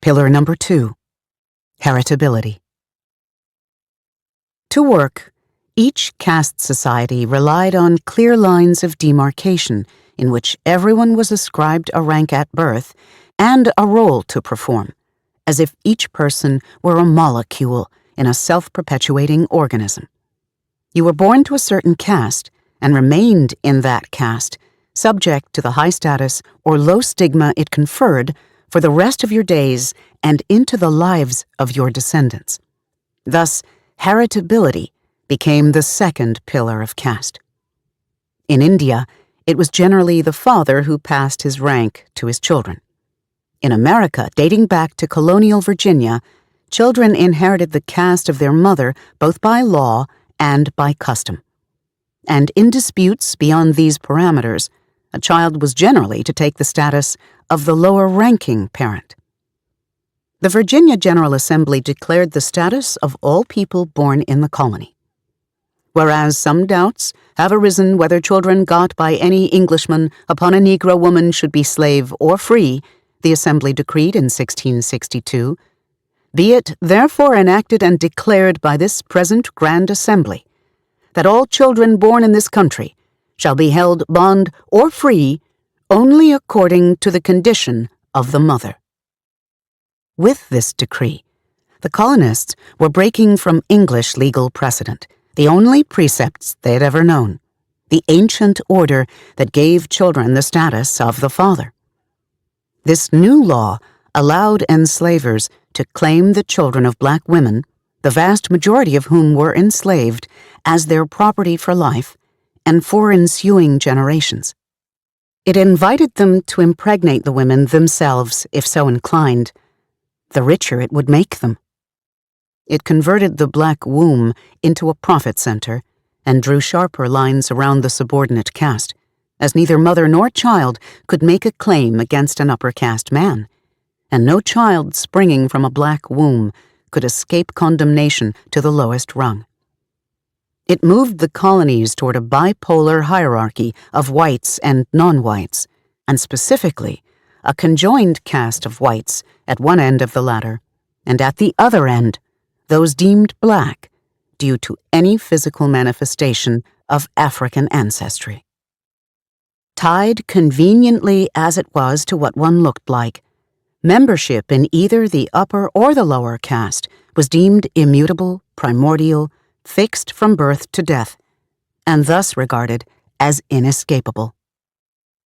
Pillar number 2, heritability. To work, each caste society relied on clear lines of demarcation in which everyone was ascribed a rank at birth and a role to perform, as if each person were a molecule in a self-perpetuating organism. You were born to a certain caste and remained in that caste, subject to the high status or low stigma it conferred for the rest of your days and into the lives of your descendants. Thus, heritability became the second pillar of caste. In India, it was generally the father who passed his rank to his children. In America, dating back to colonial Virginia, children inherited the caste of their mother both by law and by custom. And in disputes beyond these parameters, a child was generally to take the status of the lower-ranking parent. The Virginia General Assembly declared the status of all people born in the colony. Whereas some doubts have arisen whether children got by any Englishman upon a Negro woman should be slave or free, the Assembly decreed in 1662, be it therefore enacted and declared by this present Grand Assembly, that all children born in this country shall be held bond or free only according to the condition of the mother. With this decree, the colonists were breaking from English legal precedent, the only precepts they had ever known, the ancient order that gave children the status of the father. This new law allowed enslavers to claim the children of black women, the vast majority of whom were enslaved, as their property for life and for ensuing generations. It invited them to impregnate the women themselves if so inclined. The richer it would make them. It converted the black womb into a profit center and drew sharper lines around the subordinate caste, as neither mother nor child could make a claim against an upper caste man, and no child springing from a black womb could escape condemnation to the lowest rung. It moved the colonies toward a bipolar hierarchy of whites and non-whites, and specifically a conjoined caste of whites at one end of the ladder, and at the other end, those deemed black due to any physical manifestation of African ancestry. Tied conveniently as it was to what one looked like, membership in either the upper or the lower caste was deemed immutable, primordial, fixed from birth to death, and thus regarded as inescapable.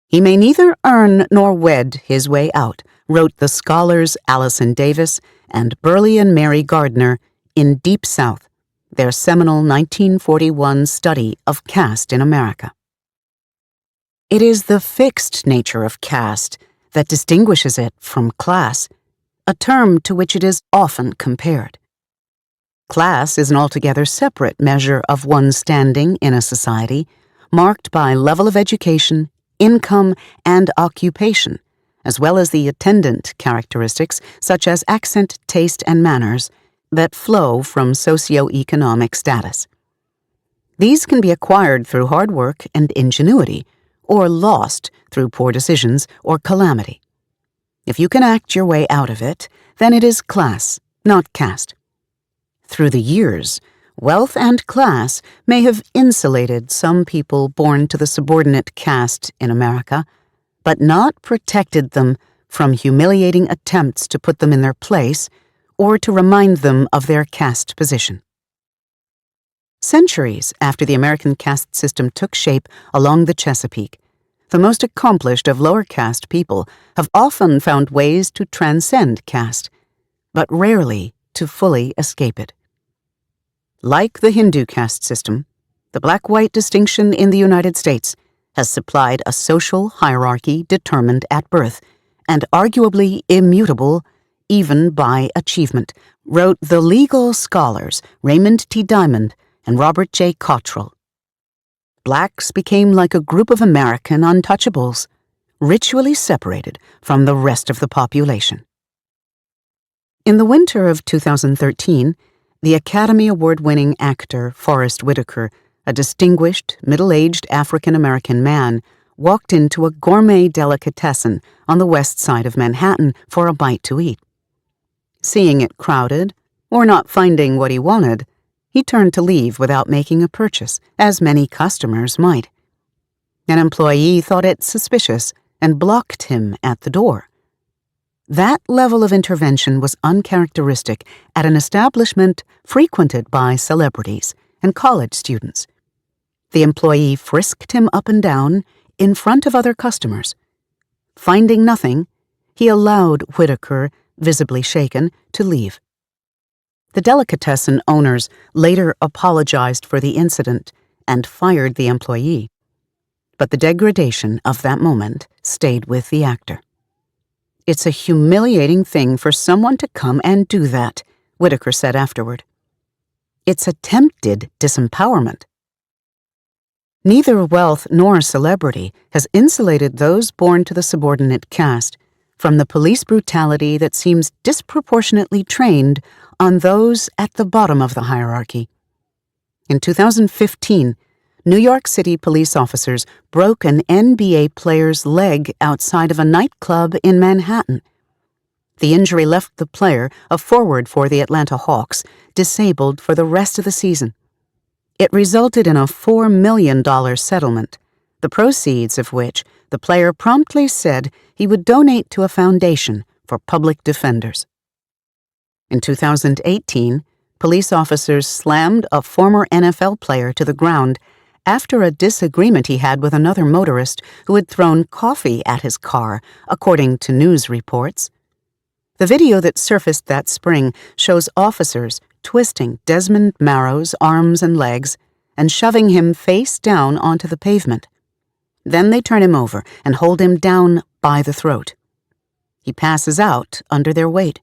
He may neither earn nor wed his way out, wrote the scholars Allison Davis and Burleigh and Mary Gardner in Deep South, their seminal 1941 study of caste in America. It is the fixed nature of caste that distinguishes it from class, a term to which it is often compared. Class is an altogether separate measure of one's standing in a society, marked by level of education, income, and occupation, as well as the attendant characteristics such as accent, taste, and manners that flow from socioeconomic status. These can be acquired through hard work and ingenuity, or lost through poor decisions or calamity. If you can act your way out of it, then it is class, not caste. Through the years, wealth and class may have insulated some people born to the subordinate caste in America, but not protected them from humiliating attempts to put them in their place or to remind them of their caste position. Centuries after the American caste system took shape along the Chesapeake, the most accomplished of lower caste people have often found ways to transcend caste, but rarely to fully escape it. Like the Hindu caste system, the black-white distinction in the United States has supplied a social hierarchy determined at birth and arguably immutable even by achievement, wrote the legal scholars Raymond T. Diamond and Robert J. Cottrell. Blacks became like a group of American untouchables, ritually separated from the rest of the population. In the winter of 2013, the Academy Award-winning actor Forrest Whitaker, a distinguished, middle-aged African-American man, walked into a gourmet delicatessen on the west side of Manhattan for a bite to eat. Seeing it crowded, or not finding what he wanted, he turned to leave without making a purchase, as many customers might. An employee thought it suspicious and blocked him at the door. That level of intervention was uncharacteristic at an establishment frequented by celebrities and college students. The employee frisked him up and down in front of other customers. Finding nothing, he allowed Whitaker, visibly shaken, to leave. The delicatessen owners later apologized for the incident and fired the employee. But the degradation of that moment stayed with the actor. "It's a humiliating thing for someone to come and do that," Whitaker said afterward. "It's attempted disempowerment." Neither wealth nor celebrity has insulated those born to the subordinate caste from the police brutality that seems disproportionately trained on those at the bottom of the hierarchy. In 2015, New York City police officers broke an NBA player's leg outside of a nightclub in Manhattan. The injury left the player, a forward for the Atlanta Hawks, disabled for the rest of the season. It resulted in a $4 million settlement, the proceeds of which the player promptly said he would donate to a foundation for public defenders. In 2018, police officers slammed a former NFL player to the ground after a disagreement he had with another motorist who had thrown coffee at his car, according to news reports. The video that surfaced that spring shows officers twisting Desmond Marrow's arms and legs and shoving him face down onto the pavement. Then they turn him over and hold him down by the throat. He passes out under their weight.